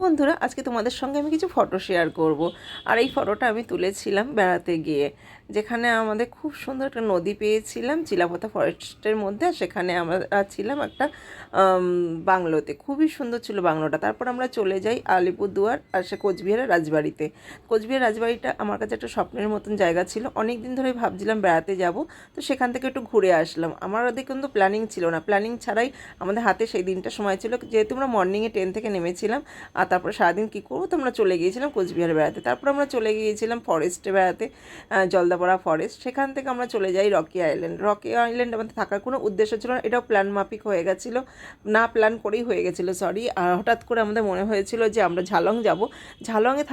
বন্ধুরা, আজকে তোমাদের সঙ্গে আমি কিছু ফটো শেয়ার করব। আর এই ফটোটা আমি তুলেছিলাম বেড়াতে গিয়ে, যেখানে আমাদের খুব সুন্দর একটা নদী পেয়েছিলাম চিলাপথা ফরেস্টের মধ্যে। সেখানে আমরা ছিলাম একটা বাংলোতে, খুবই সুন্দর ছিল বাংলোটা। তারপর আমরা চলে যাই আলিপুরদুয়ার আর সে কোচবিহারের রাজবাড়িতে। কোচবিহার রাজবাড়িটা আমার কাছে একটা স্বপ্নের মতন জায়গা ছিল, অনেক দিন ধরে ভাবছিলাম বেড়াতে যাব, তো সেখান থেকে একটু ঘুরে আসলাম। আমার ওদের কিন্তু প্ল্যানিং ছিল না, প্ল্যানিং ছাড়াই আমাদের হাতে সেই দিনটা সময় ছিল, যেহেতু আমরা মর্নিংয়ে ট্রেন থেকে নেমেছিলাম। আর তারপরে সারাদিন কী করবো, তো আমরা চলে গিয়েছিলাম কোচবিহার বেড়াতে। তারপর আমরা চলে গিয়েছিলাম ফরেস্টে বেড়াতে, জলদাপাড়া ফরেস্ট। সেখান থেকে আমরা চলে যাই রকি আইল্যান্ড। রকি আইল্যান্ড আমাদের থাকার কোনো উদ্দেশ্য ছিল না, এটাও প্ল্যান মাফিক হয়ে গেছিলো, না প্ল্যান করেই হয়ে গেছিলো, সরি। আর হঠাৎ করে আমাদের মনে হয়েছিল যে আমরা ঝালং যাব। ঝালংয়ে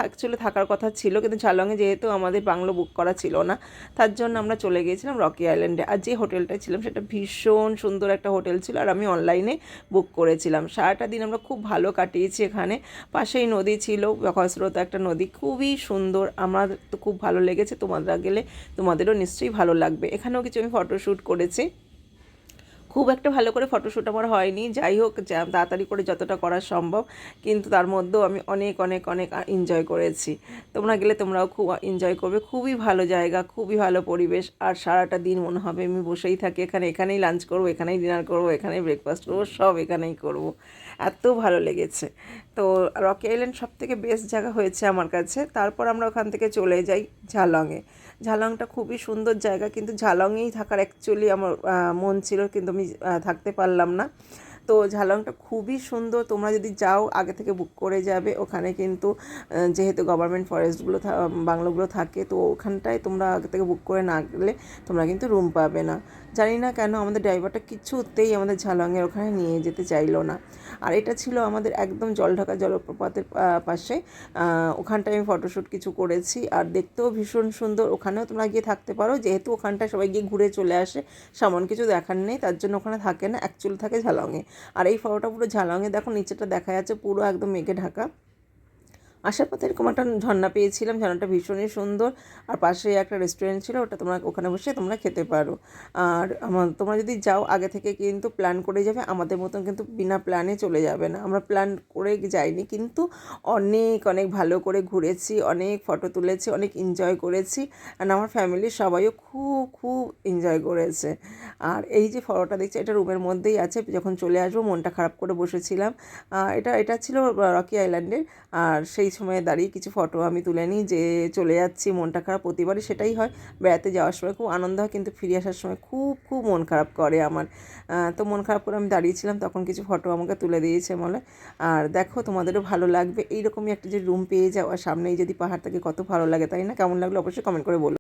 থাকার কথা ছিল, কিন্তু ঝালংয়ে যেহেতু আমাদের বাংলো বুক করা ছিল না, তার জন্য আমরা চলে গিয়েছিলাম রকি আইল্যান্ডে। আর যে হোটেলটায় ছিলাম সেটা ভীষণ সুন্দর একটা হোটেল ছিল, আর আমি অনলাইনে বুক করেছিলাম। সারাটা দিন আমরা খুব ভালো কাটিয়েছি এখানে। পাশেই নদী ছিল, খসরোত একটা নদী, খুবই সুন্দর। আমার তো খুব ভালো লেগেছে, তোমরা গেলে তোমাদেরও নিশ্চয়ই ভালো লাগবে। এখানেও কিছু আমি ফটোশ্যুট করেছি। খুব একটা ভালো করে ফটোশ্যুট আমার হয়নি, যাই হোক তাড়াতাড়ি করে যতটা করা সম্ভব, কিন্তু তার মধ্যেও আমি অনেক অনেক অনেক এনজয় করেছি। তোমরা গেলে তোমরাও খুব এনজয় করবে, খুবই ভালো জায়গা, খুবই ভালো পরিবেশ। আর সারাটা দিন মনে হবে আমি বসেই থাকি এখানে, এখানেই লাঞ্চ করবো, এখানেই ডিনার করবো, এখানেই ব্রেকফাস্ট করবো, সব এখানেই করব। এত ভালো লেগেছে। তো রকি আইল্যান্ড সবথেকে বেস্ট জায়গা হয়েছে আমার কাছে। তারপর আমরা ওখান থেকে চলে যাই ঝালংয়ে। ঝালংটা খুবই সুন্দর জায়গা, কিন্তু ঝালংয়েই থাকার অ্যাকচুয়ালি আমার মন ছিল, কিন্তু আমি থাকতে পারলাম না। তো ঝালংটা খুবই সুন্দর, তোমরা যদি যাও আগে থেকে বুক করে যাবে। ওখানে কিন্তু যেহেতু গভর্নমেন্ট ফরেস্টগুলো বাংলোগুলো থাকে, তো ওখানটায় তোমরা আগে থেকে বুক করে না গেলে তোমরা কিন্তু রুম পাবে না। জানি না কেন আমাদের ড্রাইভারটা কিছুতেই আমাদের ঝালংয়ের ওখানে নিয়ে যেতে চাইলো না। আর এটা ছিল আমাদের একদম জলঢাকা জলপ্রপাতের পাশে। ওখানটায় আমি ফটোশ্যুট কিছু করেছি, আর দেখতেও ভীষণ সুন্দর। ওখানেও তোমরা গিয়ে থাকতে পারো, যেহেতু ওখানটায় সবাই গিয়ে ঘুরে চলে আসে, সেমন কিছু দেখার নেই, তার জন্য ওখানে থাকে না, অ্যাকচুয়ালি থাকে ঝালংয়ে। আর এই ফটোটা পুরো ঝালংয়ে, দেখো নিচেটা দেখা যাচ্ছে পুরো একদম মেঘে ঢাকা। আসার পথে এরকম একটা ঝর্ণা পেয়েছিলাম, ঝর্ণাটা ভীষণই সুন্দর। আর পাশে একটা রেস্টুরেন্ট ছিল, ওটা তোমরা ওখানে বসে তোমরা খেতে পারো। আর তোমরা যদি যাও আগে থেকে কিন্তু প্ল্যান করে যাবে, আমাদের মতন কিন্তু বিনা প্ল্যানে চলে যাবে না। আমরা প্ল্যান করে যাইনি, কিন্তু অনেক অনেক ভালো করে ঘুরেছি, অনেক ফটো তুলেছি, অনেক এনজয় করেছি। আর আমার ফ্যামিলির সবাইও খুব খুব এনজয় করেছে। আর এই যে ফটোটা দেখছি, এটা রুমের মধ্যেই আছে, যখন চলে আসবো মনটা খারাপ করে বসেছিলাম। এটা এটা ছিল রকি আইল্যান্ডের। আর সেই সময় দাঁড়িয়ে কিছু ফটো আমি তুলে নিই, যে চলে যাচ্ছি মনটা খারাপ, প্রতিবারই সেটাই হয়। বেড়াতে যাওয়ার সময় খুব আনন্দ হয়, কিন্তু ফিরে আসার সময় খুব খুব মন খারাপ করে আমার। তো মন খারাপ করে আমি দাঁড়িয়েছিলাম, তখন কিছু ফটো আমাকে তুলে দিয়েছে বলে। আর দেখো তোমাদেরও ভালো লাগবে, এইরকমই একটা যে রুম পেয়ে যাও আর সামনেই যদি পাহাড় থাকে, কত ভালো লাগে, তাই না? কেমন লাগলো অবশ্যই কমেন্ট করে বলো।